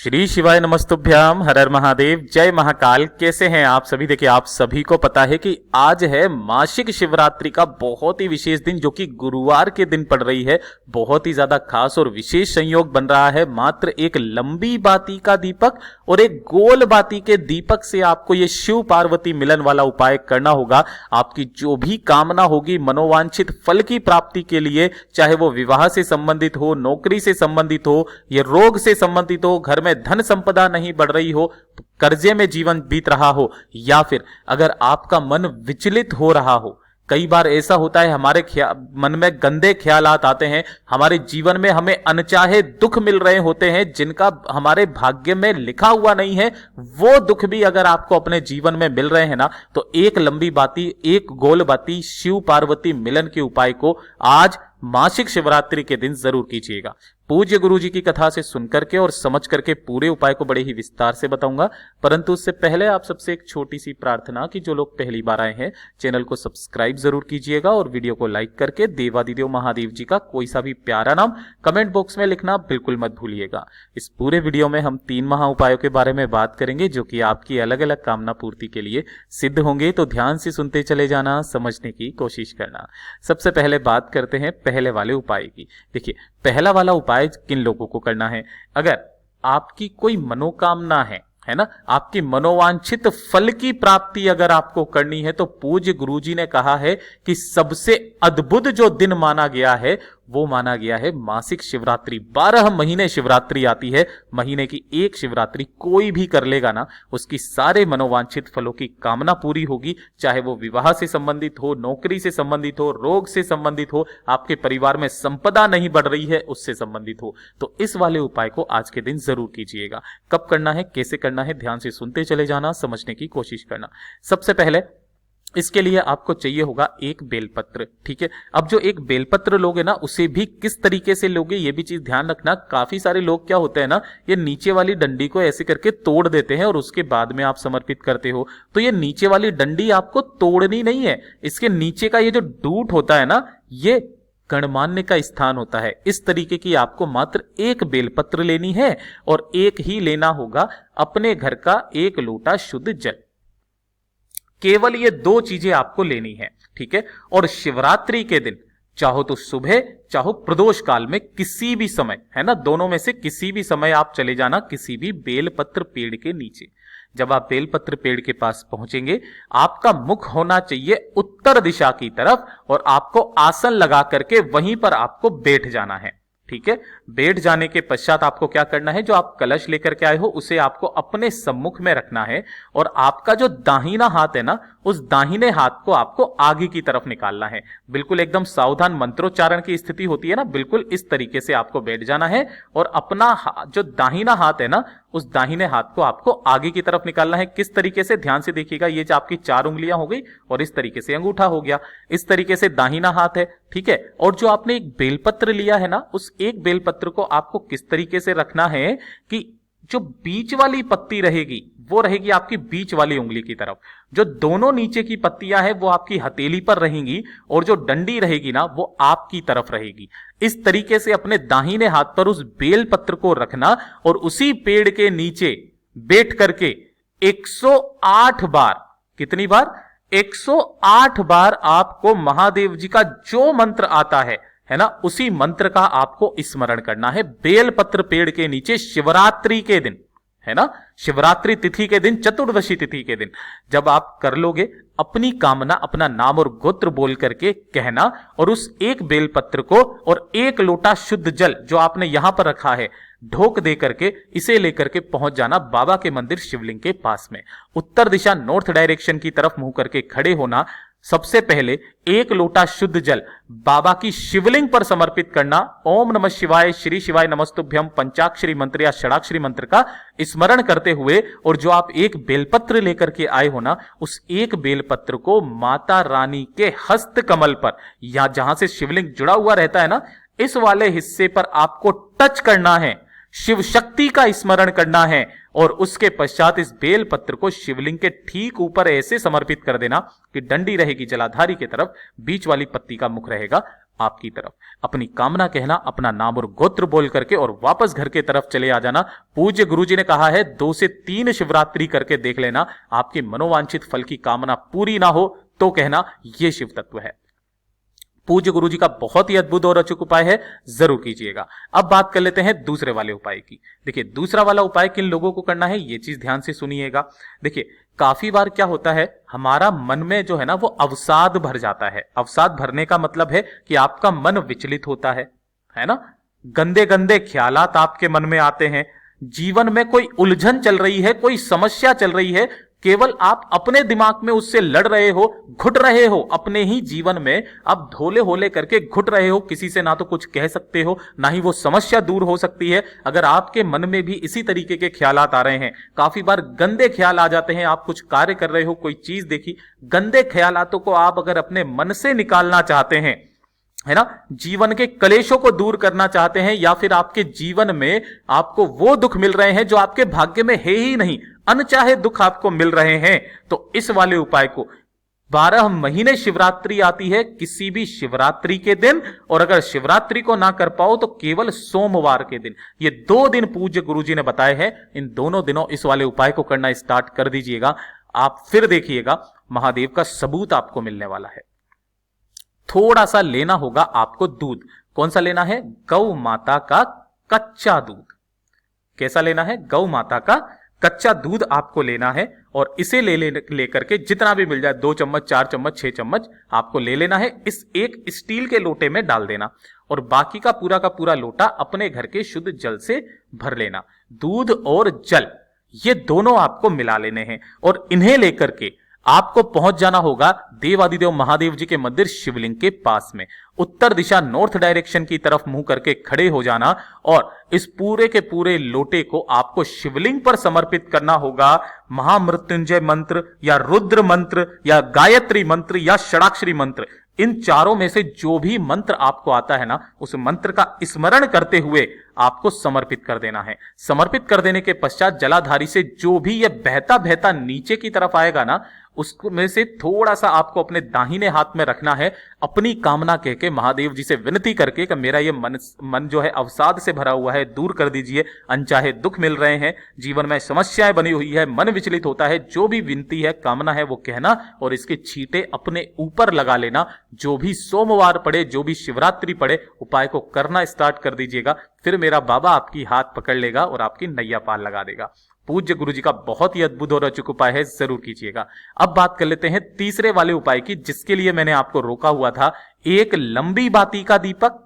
श्री शिवाय नमस्तुभ्याम, हर हर महादेव, जय महाकाल। कैसे हैं आप सभी? देखिए, आप सभी को पता है कि आज है मासिक शिवरात्रि का बहुत ही विशेष दिन, जो कि गुरुवार के दिन पड़ रही है। बहुत ही ज्यादा खास और विशेष संयोग बन रहा है। मात्र एक लंबी बाती का दीपक और एक गोल बाती के दीपक से आपको ये शिव पार्वती मिलन वाला उपाय करना होगा। आपकी जो भी कामना होगी मनोवांछित फल की प्राप्ति के लिए, चाहे वो विवाह से संबंधित हो, नौकरी से संबंधित हो, ये रोग से संबंधित हो, घर में धन संपदा नहीं बढ़ रही हो, कर्जे में जीवन बीत रहा हो, या फिर अगर आपका मन विचलित हो रहा हो। कई बार ऐसा होता है, हमारे मन में गंदे ख्यालात आते हैं, हमारे जीवन में हमें अनचाहे दुख मिल रहे होते हैं जिनका हमारे भाग्य में लिखा हुआ नहीं है। वो दुख भी अगर आपको अपने जीवन में मिल रहे हैं ना, तो एक लंबी बाती, एक गोल बाती शिव पार्वती मिलन के उपाय को आज मासिक शिवरात्रि के दिन जरूर कीजिएगा। पूज्य गुरु जी की कथा से सुनकर के और समझ करके पूरे उपाय को बड़े ही विस्तार से बताऊंगा। परंतु उससे पहले आप सबसे एक छोटी सी प्रार्थना कि जो लोग पहली बार आए हैं, चैनल को सब्सक्राइब जरूर कीजिएगा और वीडियो को लाइक करके देवादिदेव महादेव जी का कोई सा भी प्यारा नाम कमेंट बॉक्स में लिखना बिल्कुल मत भूलिएगा। इस पूरे वीडियो में हम 3 महा उपायों के बारे में बात करेंगे, जो कि आपकी अलग अलग कामना पूर्ति के लिए सिद्ध होंगे। तो ध्यान से सुनते चले जाना, समझने की कोशिश करना। सबसे पहले बात करते हैं पहले वाले उपाय की। देखिए, पहला वाला उपाय किन लोगों को करना है? अगर आपकी कोई मनोकामना है ना, आपकी मनोवांछित फल की प्राप्ति अगर आपको करनी है, तो पूज्य गुरुजी ने कहा है कि सबसे अद्भुत जो दिन माना गया है वो माना गया है मासिक शिवरात्रि। 12 महीने शिवरात्रि आती है, महीने की एक शिवरात्रि कोई भी कर लेगा ना, उसकी सारे मनोवांछित फलों की कामना पूरी होगी। चाहे वो विवाह से संबंधित हो, नौकरी से संबंधित हो, रोग से संबंधित हो, आपके परिवार में संपदा नहीं बढ़ रही है उससे संबंधित हो, तो इस वाले उपाय को आज के दिन जरूर कीजिएगा। कब करना है, कैसे करना है, ध्यान से सुनते चले जाना, समझने की कोशिश करना। सबसे पहले इसके लिए आपको चाहिए होगा एक बेलपत्र। ठीक है, अब जो एक बेलपत्र लोगे ना, उसे भी किस तरीके से लोगे ये भी चीज ध्यान रखना। काफी सारे लोग क्या होते हैं ना, ये नीचे वाली डंडी को ऐसे करके तोड़ देते हैं और उसके बाद में आप समर्पित करते हो। तो ये नीचे वाली डंडी आपको तोड़नी नहीं है, इसके नीचे का ये जो डूट होता है ना, ये गणमान्य का स्थान होता है। इस तरीके की आपको मात्र एक बेलपत्र लेनी है और एक ही लेना होगा अपने घर का 1 लोटा शुद्ध जल। केवल ये 2 चीजें आपको लेनी है। ठीक है, और शिवरात्रि के दिन चाहो तो सुबह, चाहो प्रदोष काल में, किसी भी समय, है ना, दोनों में से किसी भी समय आप चले जाना किसी भी बेलपत्र पेड़ के नीचे। जब आप बेलपत्र पेड़ के पास पहुंचेंगे, आपका मुख होना चाहिए उत्तर दिशा की तरफ और आपको आसन लगा करके वहीं पर आपको बैठ जाना है। ठीक है, बैठ जाने के पश्चात आपको क्या करना है, जो आप कलश लेकर के आए हो उसे आपको अपने सम्मुख में रखना है और आपका जो दाहिना हाथ है ना, उस दाहिने हाथ को आपको आगे की तरफ निकालना है। बिल्कुल एकदम सावधान मंत्रोच्चारण की स्थिति होती है ना, बिल्कुल इस तरीके से आपको बैठ जाना है और अपना जो दाहिना हाथ है ना, उस दाहिने हाथ को आपको आगे की तरफ निकालना है। किस तरीके से, ध्यान से देखिएगा। ये जो आपकी 4 उंगलियां हो गई और इस तरीके से अंगूठा हो गया, इस तरीके से दाहिना हाथ है। ठीक है, और जो आपने एक बेलपत्र लिया है ना, उस एक बेलपत्र को आपको किस तरीके से रखना है कि जो बीच वाली पत्ती रहेगी वो रहेगी आपकी बीच वाली उंगली की तरफ, जो दोनों नीचे की पत्तियां हैं वो आपकी हथेली पर रहेंगी और जो डंडी रहेगी ना वो आपकी तरफ रहेगी। इस तरीके से अपने दाहिने हाथ पर उस बेलपत्र को रखना और उसी पेड़ के नीचे बैठ करके 108 बार, कितनी बार, 108 बार आपको महादेव जी का जो मंत्र आता है ना, उसी मंत्र का आपको स्मरण करना है बेलपत्र पेड़ के नीचे शिवरात्रि के दिन, है ना, शिवरात्रि तिथि के दिन, चतुर्दशी तिथि के दिन। जब आप कर लोगे, अपनी कामना, अपना नाम और गोत्र बोल करके कहना और उस एक बेलपत्र को और 1 लोटा शुद्ध जल जो आपने यहां पर रखा है ढोक दे करके इसे लेकर के पहुंच जाना बाबा के मंदिर शिवलिंग के पास में। उत्तर दिशा नॉर्थ डायरेक्शन की तरफ मुंह करके खड़े होना। सबसे पहले 1 लोटा शुद्ध जल बाबा की शिवलिंग पर समर्पित करना। ओम नमः शिवाय, श्री शिवाय नमस्तुभ्यम पंचाक्षरी मंत्र या षडाक्षरी मंत्र का स्मरण करते हुए, और जो आप एक बेलपत्र लेकर के आए हो ना, उस एक बेलपत्र को माता रानी के हस्त कमल पर, या जहां से शिवलिंग जुड़ा हुआ रहता है ना, इस वाले हिस्से पर आपको टच करना है, शिव शक्ति का स्मरण करना है और उसके पश्चात इस बेल पत्र को शिवलिंग के ठीक ऊपर ऐसे समर्पित कर देना कि डंडी रहेगी जलाधारी की तरफ, बीच वाली पत्ती का मुख रहेगा आपकी तरफ। अपनी कामना कहना, अपना नाम और गोत्र बोल करके और वापस घर के तरफ चले आ जाना। पूज्य गुरुजी ने कहा है 2 से 3 शिवरात्रि करके देख लेना, आपकी मनोवांछित फल की कामना पूरी ना हो तो कहना यह शिव तत्व है। पूज्य गुरुजी का बहुत ही अद्भुत और अचूक उपाय है, जरूर कीजिएगा। अब बात कर लेते हैं दूसरे वाले उपाय की। देखिए दूसरा वाला उपाय किन लोगों को करना है, ये चीज ध्यान से सुनिएगा। देखिए काफी बार क्या होता है, हमारा मन में जो है ना वो अवसाद भर जाता है। अवसाद भरने का मतलब है कि आपका मन विचलित होता है ना, गंदे गंदे ख्यालात आपके मन में आते हैं, जीवन में कोई उलझन चल रही है, कोई समस्या चल रही है, केवल आप अपने दिमाग में उससे लड़ रहे हो, घुट रहे हो, अपने ही जीवन में आप ढोले होले करके घुट रहे हो। किसी से ना तो कुछ कह सकते हो, ना ही वो समस्या दूर हो सकती है। अगर आपके मन में भी इसी तरीके के ख्यालात आ रहे हैं, काफी बार गंदे ख्याल आ जाते हैं, आप कुछ कार्य कर रहे हो, कोई चीज देखी, गंदे ख्यालातों को आप अगर अपने मन से निकालना चाहते हैं, है ना, जीवन के कलेशों को दूर करना चाहते हैं, या फिर आपके जीवन में आपको वो दुख मिल रहे हैं जो आपके भाग्य में है ही नहीं, अनचाहे दुख आपको मिल रहे हैं, तो इस वाले उपाय को 12 महीने शिवरात्रि आती है, किसी भी शिवरात्रि के दिन, और अगर शिवरात्रि को ना कर पाओ तो केवल सोमवार के दिन, ये 2 दिन पूज्य गुरुजी ने बताए हैं, इन दोनों दिनों इस वाले उपाय को करना स्टार्ट कर दीजिएगा। आप फिर देखिएगा महादेव का सबूत आपको मिलने वाला है। थोड़ा सा लेना होगा आपको दूध। कौन सा लेना है, गौ माता का कच्चा दूध। कैसा लेना है, गौ माता का कच्चा दूध आपको लेना है, और इसे लेकर के जितना भी मिल जाए, 2 चम्मच 4 चम्मच 6 चम्मच आपको ले लेना है। इस एक स्टील के लोटे में डाल देना, और बाकी का पूरा लोटा अपने घर के शुद्ध जल से भर लेना। दूध और जल ये दोनों आपको मिला लेने हैं, और इन्हें लेकर के आपको पहुंच जाना होगा देवादिदेव महादेव जी के मंदिर शिवलिंग के पास में। उत्तर दिशा नॉर्थ डायरेक्शन की तरफ मुंह करके खड़े हो जाना, और इस पूरे के पूरे लोटे को आपको शिवलिंग पर समर्पित करना होगा। महामृत्युंजय मंत्र या रुद्र मंत्र या गायत्री मंत्र या षडाक्षरी मंत्र, इन चारों में से जो भी मंत्र आपको आता है ना, उस मंत्र का स्मरण करते हुए आपको समर्पित कर देना है। समर्पित कर देने के पश्चात जलाधारी से जो भी ये बहता बहता नीचे की तरफ आएगा ना, उसमें से थोड़ा सा आपको अपने दाहिने हाथ में रखना है। अपनी कामना कह के महादेव जी से विनती करके कि मेरा ये मन जो है अवसाद से भरा हुआ है, दूर कर दीजिए, अनचाहे दुख मिल रहे हैं, जीवन में समस्याएं बनी हुई है, मन विचलित होता है, जो भी विनती है, कामना है, वो कहना और इसके छींटे अपने ऊपर लगा लेना। जो भी सोमवार पड़े, जो भी शिवरात्रि पड़े, उपाय को करना स्टार्ट कर दीजिएगा। फिर मेरा बाबा आपकी हाथ पकड़ लेगा और आपकी नैया पार लगा देगा। पूज्य गुरुजी का बहुत ही अद्भुत और अचूक उपाय है, जरूर कीजिएगा। अब बात कर लेते हैं तीसरे वाले उपाय की, जिसके लिए मैंने आपको रोका हुआ था। एक लंबी बाती का दीपक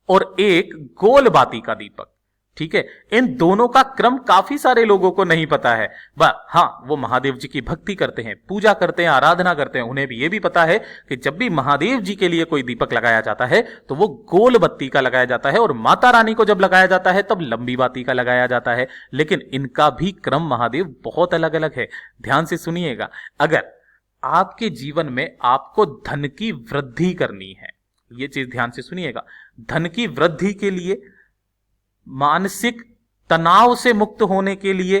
और एक गोल बाती का दीपक, ठीक है। इन दोनों का क्रम काफी सारे लोगों को नहीं पता है। हाँ, वो महादेव जी की भक्ति करते हैं, पूजा करते हैं, आराधना करते हैं, उन्हें भी ये भी पता है कि जब भी महादेव जी के लिए कोई दीपक लगाया जाता है तो वो गोल बत्ती का लगाया जाता है, और माता रानी को जब लगाया जाता है तब लंबी बाती का लगाया जाता है। लेकिन इनका भी क्रम महादेव बहुत अलग अलग है। ध्यान से सुनिएगा। अगर आपके जीवन में आपको धन की वृद्धि करनी है, ये चीज ध्यान से सुनिएगा, धन की वृद्धि के लिए, मानसिक तनाव से मुक्त होने के लिए,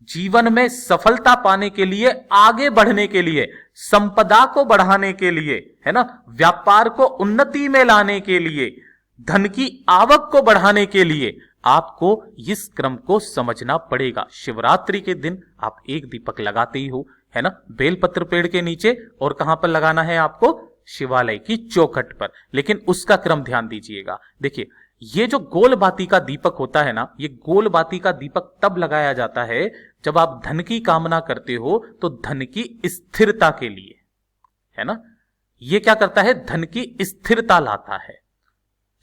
जीवन में सफलता पाने के लिए, आगे बढ़ने के लिए, संपदा को बढ़ाने के लिए, है ना, व्यापार को उन्नति में लाने के लिए, धन की आवक को बढ़ाने के लिए आपको इस क्रम को समझना पड़ेगा। शिवरात्रि के दिन आप एक दीपक लगाते ही हो, है ना, बेलपत्र पेड़ के नीचे, और कहां पर लगाना है आपको, शिवालय की चौखट पर। लेकिन उसका क्रम ध्यान दीजिएगा। देखिए ये जो गोल बाती का दीपक होता है ना, ये गोल बाती का दीपक तब लगाया जाता है जब आप धन की कामना करते हो, तो धन की स्थिरता के लिए, है ना। ये क्या करता है, धन की स्थिरता लाता है।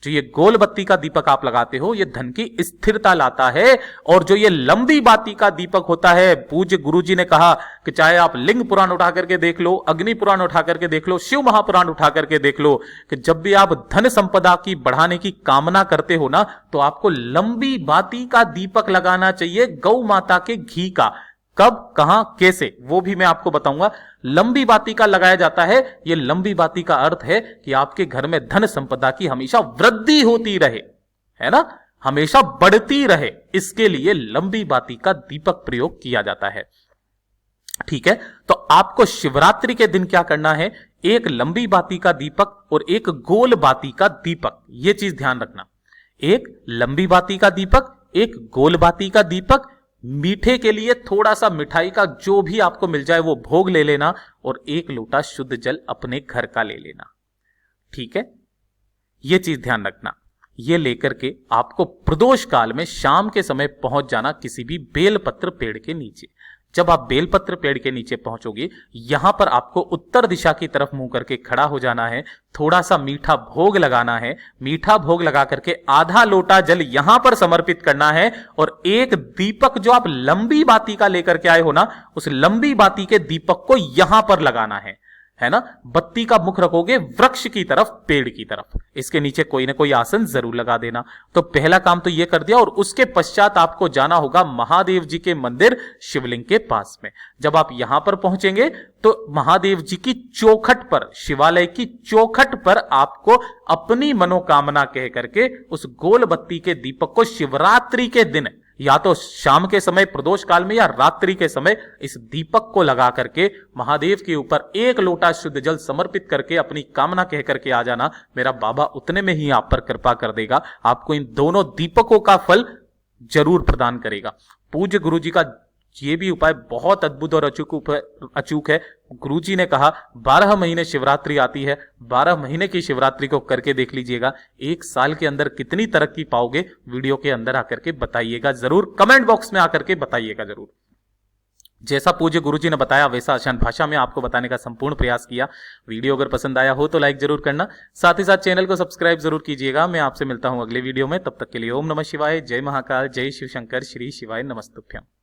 जो ये गोल बत्ती का दीपक आप लगाते हो, ये धन की स्थिरता लाता है। और जो ये लंबी बाती का दीपक होता है, पूज्य गुरुजी ने कहा कि चाहे आप लिंग पुराण उठा करके देख लो, अग्नि पुराण उठा करके देख लो, शिव महापुराण उठा करके देख लो, कि जब भी आप धन संपदा की बढ़ाने की कामना करते हो ना, तो आपको लंबी बाती का दीपक लगाना चाहिए, गौ माता के घी का। कब, कहां, कैसे, वो भी मैं आपको बताऊंगा। लंबी बाती का लगाया जाता है। यह लंबी बाती का अर्थ है कि आपके घर में धन संपदा की हमेशा वृद्धि होती रहे, है ना, हमेशा बढ़ती रहे, इसके लिए लंबी बाती का दीपक प्रयोग किया जाता है। ठीक है, तो आपको शिवरात्रि के दिन क्या करना है, एक लंबी बाती का दीपक और एक गोल बाती का दीपक, यह चीज ध्यान रखना। एक लंबी बाती का दीपक, एक गोल बाती का दीपक, मीठे के लिए थोड़ा सा मिठाई का जो भी आपको मिल जाए वो भोग ले लेना, और एक लोटा शुद्ध जल अपने घर का ले लेना। ठीक है, यह चीज ध्यान रखना। ये लेकर के आपको प्रदोष काल में शाम के समय पहुंच जाना किसी भी बेलपत्र पेड़ के नीचे। जब आप बेलपत्र पेड़ के नीचे पहुंचोगे, यहां पर आपको उत्तर दिशा की तरफ मुंह करके खड़ा हो जाना है, थोड़ा सा मीठा भोग लगाना है, मीठा भोग लगा करके आधा लोटा जल यहां पर समर्पित करना है, और एक दीपक जो आप लंबी बाती का लेकर के आए हो ना, उस लंबी बाती के दीपक को यहां पर लगाना है ना। बत्ती का मुख रखोगे वृक्ष की तरफ, पेड़ की तरफ, इसके नीचे कोई ना कोई आसन जरूर लगा देना। तो पहला काम तो यह कर दिया, और उसके पश्चात आपको जाना होगा महादेव जी के मंदिर शिवलिंग के पास में। जब आप यहां पर पहुंचेंगे तो महादेव जी की चौखट पर, शिवालय की चौखट पर आपको अपनी मनोकामना कह करके उस गोल बत्ती के दीपक को शिवरात्रि के दिन, या तो शाम के समय प्रदोष काल में या रात्रि के समय, इस दीपक को लगा करके महादेव के ऊपर एक लोटा शुद्ध जल समर्पित करके अपनी कामना कह करके आ जाना। मेरा बाबा उतने में ही आप पर कृपा कर देगा, आपको इन दोनों दीपकों का फल जरूर प्रदान करेगा। पूज्य गुरु जी का ये भी उपाय बहुत अद्भुत और अचूक है। गुरुजी ने कहा 12 महीने शिवरात्रि आती है, 12 महीने की शिवरात्रि को करके देख लीजिएगा, एक साल के अंदर कितनी तरक्की पाओगे, वीडियो के अंदर आकर के बताइएगा जरूर, कमेंट बॉक्स में आकर के बताइएगा जरूर। जैसा पूज्य गुरुजी ने बताया वैसा आसान भाषा में आपको बताने का संपूर्ण प्रयास किया। वीडियो अगर पसंद आया हो तो लाइक जरूर करना, साथ ही साथ चैनल को सब्सक्राइब जरूर कीजिएगा। मैं आपसे मिलता हूं अगले वीडियो में, तब तक के लिए ओम नमः शिवाय, जय महाकाल, जय शिव शंकर, श्री शिवाय नमस्तुभ्यम।